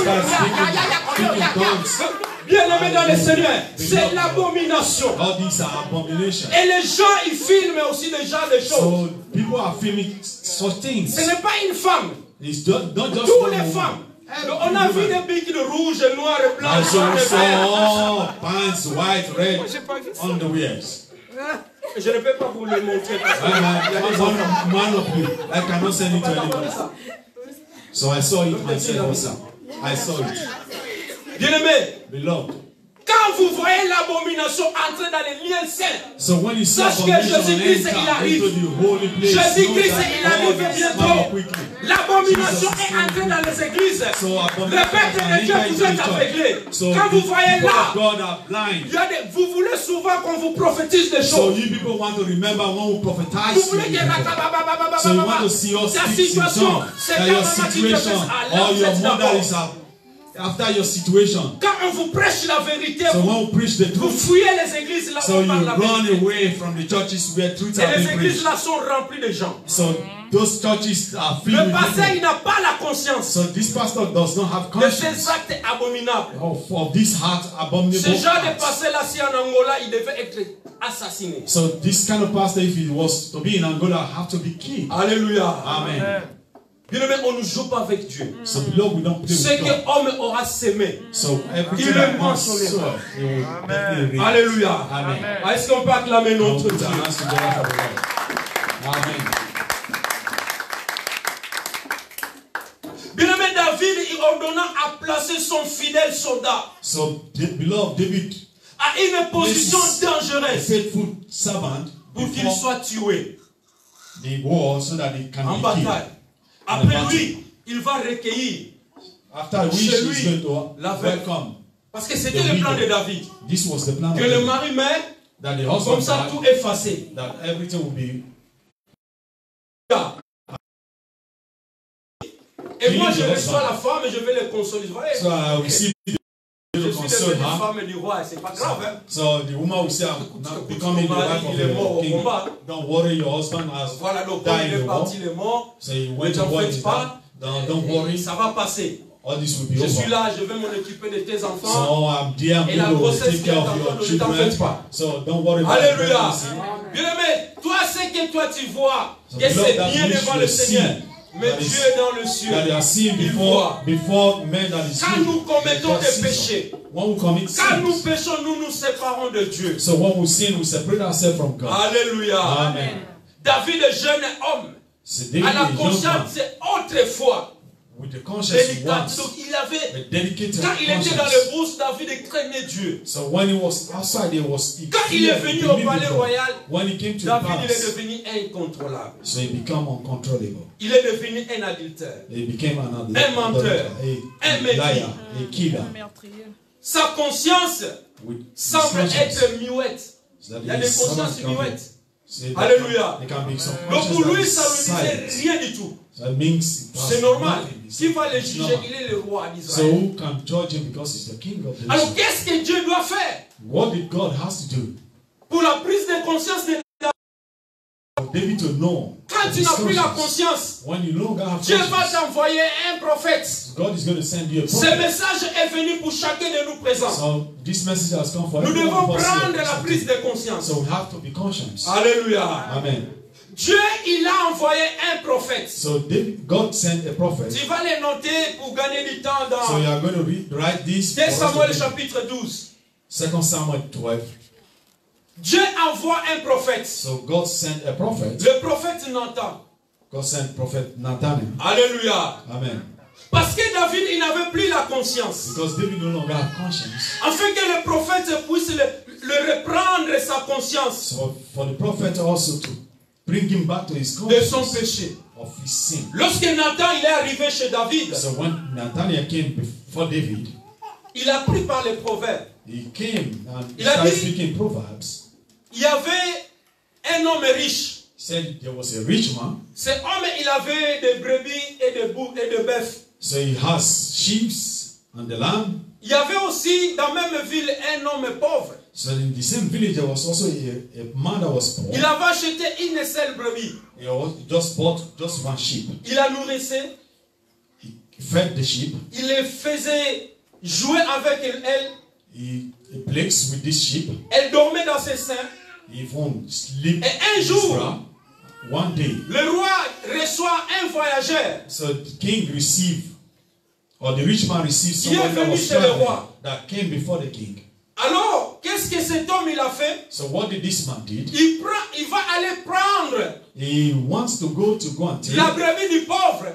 speaking tongues. Bien aimé dans le Seigneur, c'est l'abomination. All these are abominations. Et les gens, ils filment aussi déjà des choses. So people are filming such things. Ce n'est pas une femme. It's not just Toutes one les woman. femmes. Every On a vu woman. des bikinis rouges, noirs et blancs. I saw jaunes et verts. all pants, white, red, underwears. Je ne peux pas vous le montrer. Parce que One of you. I cannot send it to anyone. So I saw it myself also. I saw it. bien aimé, Beloved. quand vous voyez l'abomination entrer dans les lieux saints, So when you see sache que abomination Jésus-Christ, enter il arrive. into the holy place, know Jésus-Christ, that il arrive God is bientôt. coming quickly. L'abomination Jesus is est entrée dans les églises. So Le abomination peuple can de Dieu, enter vous into êtes the church. aveuglés. So Quand the vous voyez people là, of God are blind. vous voulez souvent qu'on vous prophétise des So choses. you people want to remember when we Vous prophesied voulez to que you. So you want to see us ta speak in situation, tongues. c'est That ta your maman qui te fait situation ça. Là, or vous your êtes mother d'accord. is after your situation. Quand on vous prêche la vérité, So when we preach the vous truth, fouillez les églises là où so on you parle la run vérité. away from the churches where truth Et are les being églises preached. là sont remplies de gens. So those churches are filled Le with pasteur, il people. n'a pas la conscience So this pastor does not have de conscience ces actes abominables. of this heart abominable Ce genre de acts. pasteur là, si en Angola, il devait être assassiné. So this kind of pastor, if he was to be in Angola, have to be killed. Alléluia. Amen. Bien aimé, on ne joue pas avec Dieu. So beloved, we don't play Ce with que God. homme aura sémé. So everything Il that le man mensonge. sow, he will definitely reap. Alléluia. Amen. Est-ce qu'on peut acclamer Now notre put Dieu? our hands together for the Lord. Amen. Bien aimé, David, il ordonna à placer son fidèle soldat So beloved, David, à une position a dangereuse faithful servant pour qu'il before soit tué the war so that he can en be bataille. killed. Après lui, il va recueillir. After which Chez he's lui, going to la veuve. welcome. Parce que c'était le plan de David. This was the plan of Que le David. mari meurt, That the comme husband ça died, tout effacé. that everything will be. Et moi je reçois la femme et je vais le consoler. Vous voyez? So I will see Je the suis console devenue her. femme du roi, c'est pas grave. Hein? So the woman will say, I'm not becoming the wife of Il est mort the au king. combat. Don't worry, your husband has Voilà, donc quand died il in est the war. parti, il est mort. So he Ne went to t'en war faites in pas. don't worry. Ça va passer. all this will be Je over. suis là, je vais m'en occuper de tes enfants. So I'm there, Et la I'm going to grossesse take qui est care en of toi, your ne t'en fais children. pas. So don't worry about Alléluia. pregnancy. Bien-aimé, toi, c'est que toi tu vois So que c'est that bien which devant you le see, Seigneur. Mais that is- Dieu est dans le ciel. That they are seen Il voit. before men that is Quand good. nous commettons God des sees péchés, them. When we commit quand nous sins, péchons, nous nous séparons de Dieu. so when we sin, we separate ourselves from God. Alléluia. Amen. David, jeune homme, C'est David, à la a young man, conscience autrefois with the conscience délicate. once, Donc il avait, a dedicated quand il était dans conscience. les brousses, David craignait Dieu. So when he was outside, he Quand il est venu au believed palais in God. royal, When he came to the David il est palace, devenu incontrôlable. so he became uncontrollable. Il est devenu un adultère. He became Un another menteur, a un médecin. liar, a killer. Sa conscience With his semble conscience. être muette. So that Il y a des his son consciences can be- muettes. so that Alléluia. there can be some Donc pour conscience lui, that ça is ne lui silent. disait rien du tout. So that means it has C'est normal. nothing. Qui va le It's juger? normal. Il est le roi So d'Israël. who can judge him because he's the king of the Alors nation? qu'est-ce que Dieu doit faire What did God has to do pour la prise de conscience de for David to know? quand tu his n'as plus la conscience? conscience? When you no longer have Dieu va conscience, t'envoyer un prophète. God is going to send you a Ce prophet. message est venu pour chacun de nous présents. So this message has come for Nous every one devons of us prendre here. la prise de conscience. So we have to be conscious. Alléluia. Amen. Dieu, il a envoyé un prophète. So God sent a prophet. Tu vas les noter pour gagner du temps So dans you are going to write this. 2 Samuel chapitre 12. 2 Samuel 12. Dieu envoie un prophète. So God sent a prophet. Le prophète Nathan. God sent prophet Nathan. Alléluia. Amen. Parce que David, il n'avait plus la conscience. Because David no longer had conscience. Afin que le prophète puisse le reprendre sa conscience So for the prophet also to bring him back to his de son conscience péché. of his sin. Lorsque Nathan il est arrivé chez David, So when Nathaniel came before David, il a pris par les proverbes. he came and Il a started dit- speaking proverbs. Il y avait un homme riche. He said there was a rich man. Cet homme, il avait des brebis et des boucs et des bœufs. So he has sheep and the lamb. Il y avait aussi dans la même ville un homme pauvre. So in the same village there was also a man that was poor. Il avait acheté une seule brebis. He just bought just one sheep. Il la nourrissait. He fed the sheep. Il les faisait jouer avec elle. He plays with this sheep. Elle dormait dans ses seins. He won't sleep. Et un in jour, his bra. One day, le roi reçoit un voyageur. so the king received, or the rich man received Qui est someone that venu was chez le traveling, roi. that came before the king. Alors, qu'est-ce que cet homme il a fait? So what did this man did? Il va aller prendre He wants to go and take la brebis du pauvre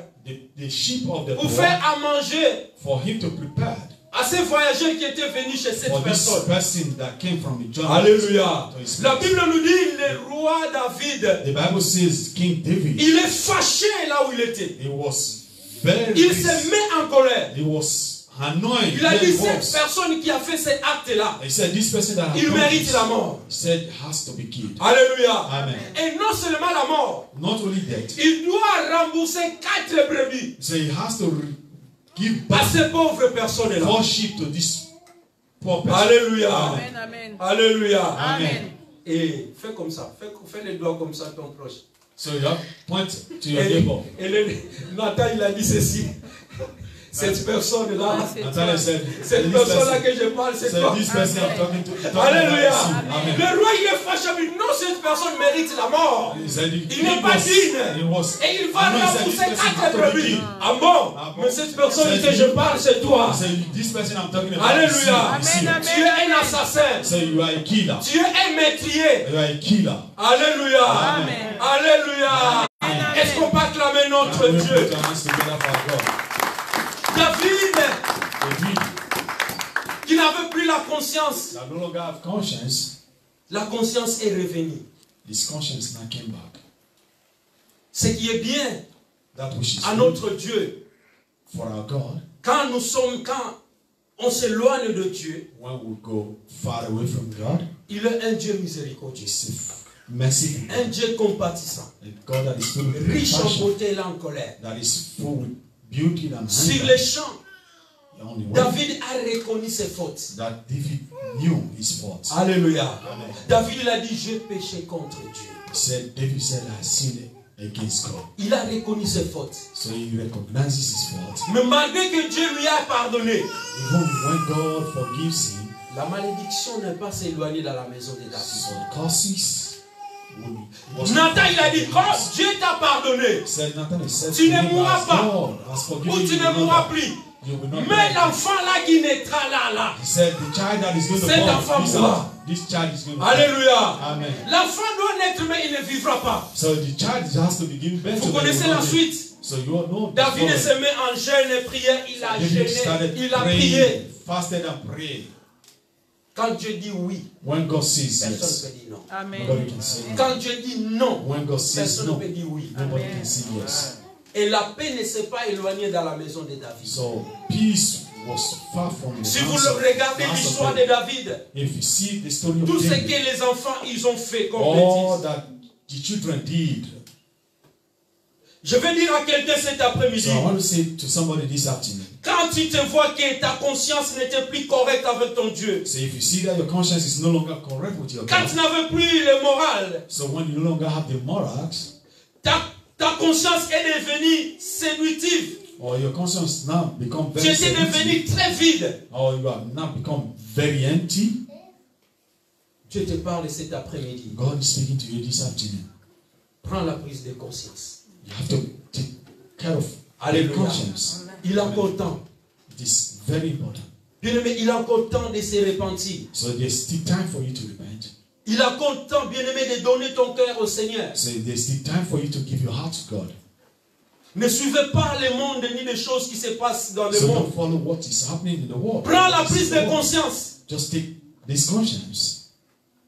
the sheep of the pour poor faire à manger for him to prepare à ces voyageurs qui étaient venus chez cette for this personne. person that came from the journey. Alléluia. to his La place. Bible nous dit, le roi David, The Bible says King David, il est fâché là où il était. he was very Il pissed. se met en colère. He was annoyed. Il a very dit, cette worse. personne qui a fait cet acte-là, He said, this person that has il done mérite this, la mort. he said, has to be killed. Alléluia. Amen. Et non seulement la mort, Not only that, il doit rembourser 4 brebis so he has to give à back ces pauvres personnes-là. 4 sheep to this poor person. Alléluia. Amen. Amen. Alléluia. Amen. Et fais comme ça. Fais les doigts comme ça à ton proche. So you have point to your Et, neighbor. Nathan, il a dit ceci. Cette personne-là, Nathaniel said, cette personne-là que je parle, c'est toi. this person I'm talking to. Alléluia. Amen. Le roi, il est fâché. Mais non, cette personne mérite la mort. He said, Il n'est pas digne. Et il va rembourser 4 brebis. Ah bon? Mais cette personne que je parle, c'est toi. This person I'm talking about. Alléluia. is you. Amen. Tu es un assassin. So you are a killer. Tu es un meurtrier. You are a killer. Alléluia. Amen. Alléluia. Amen. Est-ce qu'on peut acclamer notre We Dieu? put our hands together for our God. David, David, qui n'avait plus la conscience, that no longer have conscience, la conscience est revenue. his conscience now came back. Ce qui est bien That which is à good notre Dieu, for our God, quand on s'éloigne de Dieu, when we go far away from God, il est un Dieu miséricordieux, is merciful. un Dieu compatissant, A God that is full with riche en compassion, beauté et en colère. that is full with beauty and Sur anger. les champs, The only way David a reconnu ses fautes. that David knew his faults. Alléluia. Amen. David il a dit, j'ai péché contre Dieu. David said, I sinned against God. Il a reconnu ses fautes. So he recognizes his fault. Mais malgré que Dieu lui a pardonné, Even when God forgives him, la malédiction n'est pas s'éloigner dans la maison de David. so curses Nathan, il a dit, quand Dieu t'a pardonné, tu ne mourras pas, ou tu ne mourras plus. Mais l'enfant là qui naîtra là, cet enfant mourra. Alléluia. L'enfant doit naître, mais il ne vivra pas. Vous connaissez la suite. David se met en jeûne et prière, il a jeûné, il a prié. Quand Dieu dit oui, personne ne peut dire non. Amen. Quand Dieu dit non, personne ne no, peut dire oui. Yes. Et la paix ne s'est pas éloignée dans la maison de David. So peace was far from the Si vous house of- regardez house of l'histoire David. de David, If you see the story of tout ce David, que les enfants ils ont fait comme all bêtises. that the children did. Je vais dire à quelqu'un cet après-midi, So I want to say to somebody this afternoon, quand tu te vois que ta conscience n'était plus correcte avec ton Dieu, so if you see that your conscience is no longer correct with your quand tu God, n'avais plus le moral, so when you no longer have the morals, ta conscience est devenue séductive. or your conscience now become Tu very étais devenu seductive, très vide. or you have now become very empty, Dieu te parle cet après-midi. God is speaking to you this afternoon. Prends la prise de conscience. You have to take care of your Alléluia. conscience. Il a encore temps. It is very important. Bien-aimé, il a encore temps de se repentir. So there's still time for you to repent. Il a encore temps, bien-aimé, de donner ton cœur au Seigneur. So there's still time for you to give your heart to God. Ne suivez pas le monde ni les choses qui se passent dans le So monde. don't follow what is happening in the world. Prends la prise de conscience. Just take this conscience.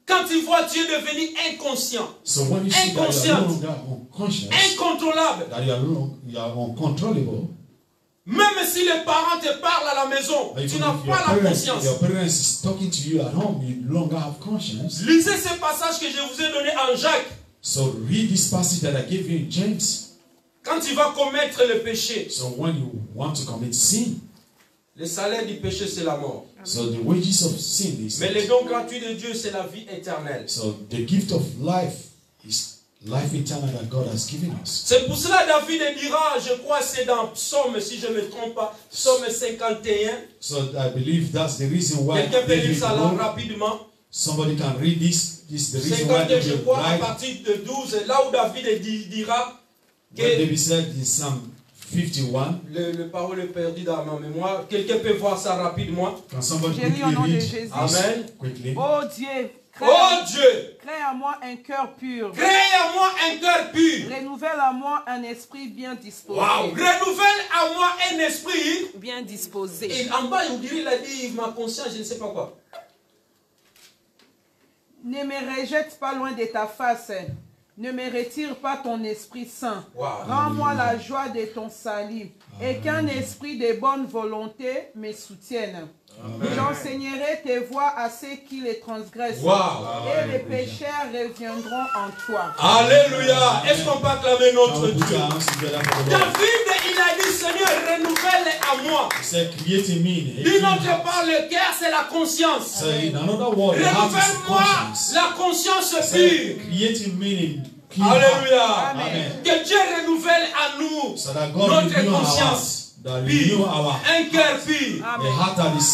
Quand tu vois Dieu devenu inconscient, So when you see that you are Inconscient. no longer unconscious, incontrôlable, that you are uncontrollable, même si les parents te parlent à la maison, tu even n'as if pas la conscience. your parents is talking to you at home, you no longer have conscience. Lisez ce passage que je vous ai donné en Jacques. So read this passage that I gave you in James. Quand tu vas commettre le péché, So when you want to commit sin, le salaire du péché c'est la mort. so the wages of sin is Mais le don gratuit de Dieu c'est la vie éternelle. so the gift of life is life eternal that God has given us. C'est pour cela que David dira, je crois c'est dans Psaume, si je ne me trompe pas, Psaume 51. So I believe that's the reason why Quelqu'un peut lire David ça là wrote- rapidement. somebody can read this. This is the reason why 52, je David crois, à write partir de 12, là où David dira what que David said in Psalm 51. le parole est perdu dans ma mémoire. Quelqu'un peut voir ça rapidement. Can somebody J'ai lu au nom de quickly read Jésus. this Amen. quickly? Oh Dieu, Oh Dieu, crée à moi un cœur pur. crée en moi un cœur pur. Renouvelle à moi un esprit bien disposé. Waouh, renouvelle à moi un esprit. Bien disposé. Et en bas, on dirait, il a dit, ma conscience, je ne sais pas quoi. Ne me rejette pas loin de ta face. Ne me retire pas ton Esprit Saint. Wow. Rends-moi la joie de ton salut. Et qu'un esprit de bonne volonté me soutienne. J'enseignerai tes voies à ceux qui les transgressent. Wow. Et les pécheurs reviendront en toi. Alléluia. Est-ce qu'on peut acclamer notre Now put Dieu? your hands together for the Lord. David, il a dit, Seigneur, renouvelle à moi. He said, create in me. D'une autre part, le cœur, c'est la conscience. So in another word, the heart is Renouvelle-moi conscience. la conscience He said, pure. create in me clean heart. Alléluia. Amen. Que Dieu renouvelle à nous So that God notre renew our conscience hearts, that renew pure. our Un cœur pur. the heart that is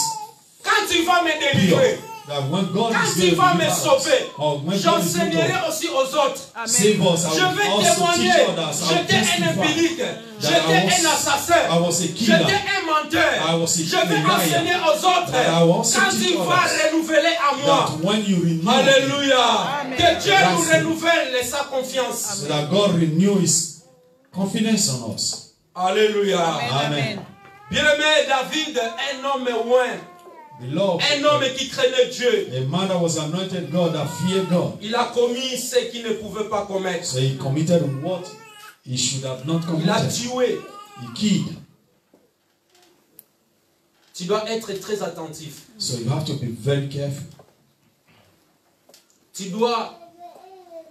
Quand tu vas me pure. délivrer, That when God quand is tu going vas to me deliver sauver, us, or when God is going j'enseignerai to aussi aux autres. save us, I Je will vais also témoigner. teach others. I will J'étais un testify impilique. that J'étais I un was assassin. a J'étais killer. un menteur. I was a Je vais liar. enseigner aux autres. That I will also Quand teach tu vas others. renouveler à moi. That when you renew, Alléluia. Amen. Que Dieu nous That's it. renouvelle sa confiance. so that God renew His confidence on us. Alléluia. Amen. Bien-aimé David, un homme loin. The Lord, Un homme qui craignait Dieu. a man that was anointed God, that feared God. Il a commis ce qu'il ne pouvait pas commettre. So he committed what he should have not Il a committed. tué. He killed. Tu dois être très attentif. So you have to be very careful. Tu dois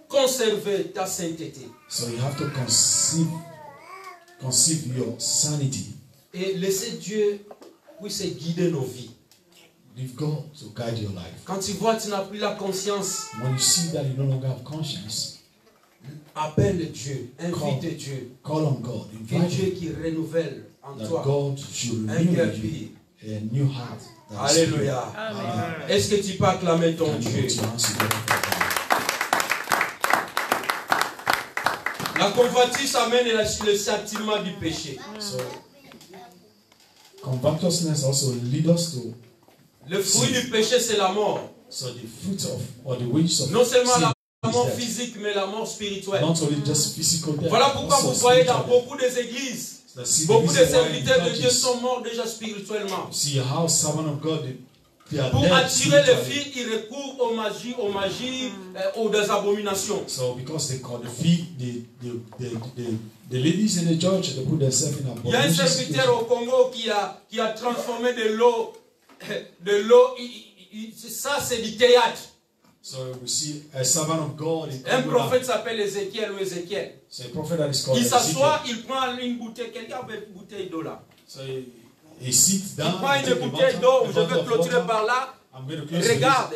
conserver ta sainteté. So you have to conceive your sanity. Et laisser Dieu puisse guider nos vies. Leave God to guide your life. Quand tu vois tu n'as plus la conscience, When you see that you no longer have conscience, Appelle Dieu, invite Dieu. Call on God. Que Invite Dieu Him. qui renouvelle en That toi God should un renew cœur in you pur. a new heart. that is Alléluia. pure. Amen. Est-ce que tu peux acclamer ton Can you Dieu? put your hands together for God? La convoitise amène le châtiment du péché. So, covetousness also lead us to. Le fruit du péché, c'est la mort. So the fruit of or the wages of Non seulement sin la is mort death. physique, mais la mort spirituelle. Not only just physical death. Voilà pourquoi also vous voyez dans spiritual beaucoup des églises, death. See, beaucoup the de reason why serviteurs de in Dieu churches, sont morts déjà spirituellement. see how servant of God they are Pour dead attirer les spiritually. filles, ils recourent aux magies, aux des abominations. So because they call the feet, the ladies in the church, they put themselves in a Il y a un position. serviteur au Congo qui a transformé de l'eau, ça c'est du théâtre. So we see a servant of God in Un Congo. prophète s'appelle Ézéchiel ou Ézéchiel. So a prophet that is called Il s'assoit, Ezekiel. il prend une bouteille, quelqu'un avec une bouteille d'eau là. So he sits Il down. prend take une a bouteille bottle, d'eau, a je bottle vais of clôturer water. par là. I'm going to close Regarde,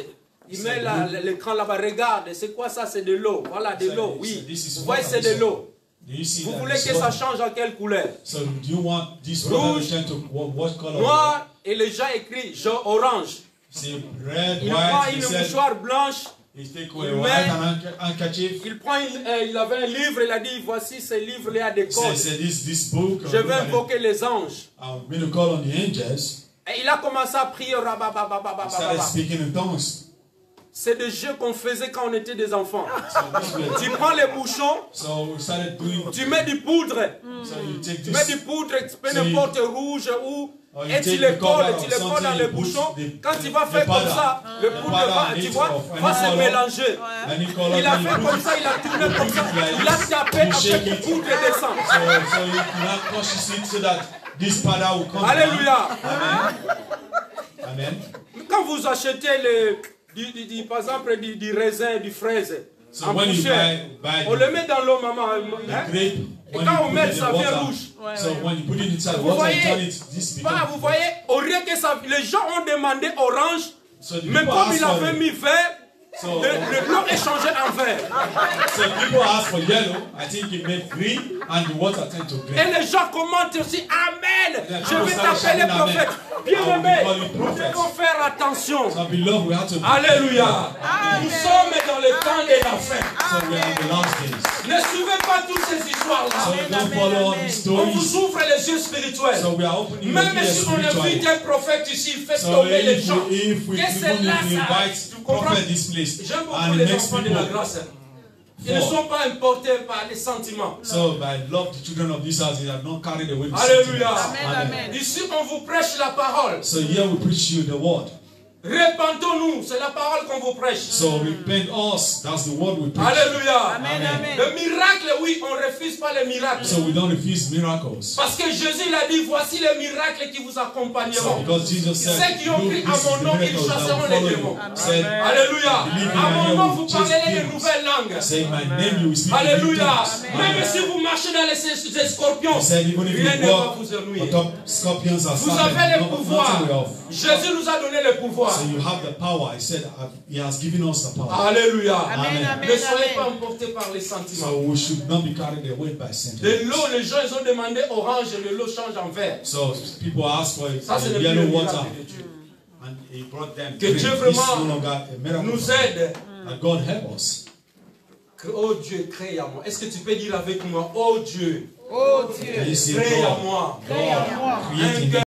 il C'est met de l'écran là-bas, regarde, c'est quoi ça? C'est de l'eau. Voilà, de So l'eau, this- oui. this is Vous voyez, water, c'est de so- l'eau. Do you see Vous that voulez it's que ça water? change en quelle couleur? So do you want this water Rouge, to turn to what color? Noir, et les gens écrivent jaune, orange. See red, Il prend white. He une said, mouchoir blanche, he take il away met- white handkerchief. il prend il avait un livre, il a dit, voici ce livre-là des codes. Say this book. Je vais invoquer les anges. I'm going to call on the angels. Et il a commencé à prier. He started speaking in tongues. C'est des jeux qu'on faisait quand on était des enfants. So this way. Tu prends les bouchons, So we started doing. tu mets du poudre. So you take Tu mets this. du poudre, tu peux So n'importe rouge ou Or you et tu take les the cover colles, of tu les colles dans something, les you put bouchons. the- Quand tu vas the faire comme powder. ça, le The poudre powder va, tu mixed vois, of va any se color. mélanger. And you call Il a up fait and you comme put ça, il a tourné comme ça. like Il a this. tapé, You après shake le it. poudre descend. So you cannot push it so that this powder will come Alléluia. down. Amen. Quand vous achetez par exemple du raisin, du fraise, So en when you poussière, buy on le met dans l'eau, maman. the Hein? grape, Et when quand on you met, put it ça in the vient water, rouge. so when you put it inside Vous water, voyez, you turn it, this Bah, becomes. vous voyez, au lieu que ça, les gens ont demandé orange, So the mais people comme ask il for avait it. mis vert, So, le blanc est changé en vert. so people ask for yellow. I think it made green, and the water turned to green. Et les gens commentent aussi, Amen. Yeah, Je vais people t'appeler start shouting prophète. amen. Bien-aimé, I will call you nous prophet. devons faire attention. So beloved, we have to. Alléluia. Nous sommes dans le temps de la fin. So we are in the last days. Ne suivez pas toutes ces So histoires-là. don't follow all these On vous stories. ouvre les yeux spirituels. So we are opening Même your ears si on invite spiritually. un prophète ici, il fait So tomber les if gens. we Qu'est-ce que c'est là, ça? invite Tu comprends? prophet this place, J'aime beaucoup and it les makes enfants de la people. grâce. Ils ne sont pas importés par les sentiments. So I love the children of this house. They are not carried away with Alléluia. sentiments. Amen. Ici, on vous prêche la parole. So here we preach you the word. Répentons-nous, c'est la parole qu'on vous prêche. So repent us. That's the word we preach. Alléluia. Amen, amen. Le miracle, oui, on ne refuse pas les miracles. So we don't refuse miracles. Parce que Jésus l'a dit, voici les miracles qui vous So accompagneront. because Jesus said, Ceux qui ont "Look, cru this à is mon the nom, ils miracles that chasseront will les follow démons. you." Said, Alléluia. Believe in À my mon name, nom, you vous chase parlerez de demons. nouvelles langues. Say my name, you will speak in new Alléluia. tongues. Même si vous marchez dans les scorpions, He said, even if rien you ne va walk vous ennuyer. on top scorpions and Vous avez serpents, le pouvoir. nothing will off. Jésus nous a donné le pouvoir. So you have the power. He said, He has given us the power. Alléluia. Amen, amen, Ne soyez pas amen. emportés par les sentiments. So we should not be carried away by De sentiments. l'eau, les gens ils ont demandé orange et de l'eau change en vert. So people ask for Ça, c'est le yellow plus water, miracle de Dieu. and He brought them. Que green. Dieu This vraiment is no longer a miracle. Nous aide. That God help us. Oh Dieu, crée à moi. Est-ce que tu peux dire avec moi, oh Dieu, Oh Dieu, Can you say crée à God? moi crée en moi Create in me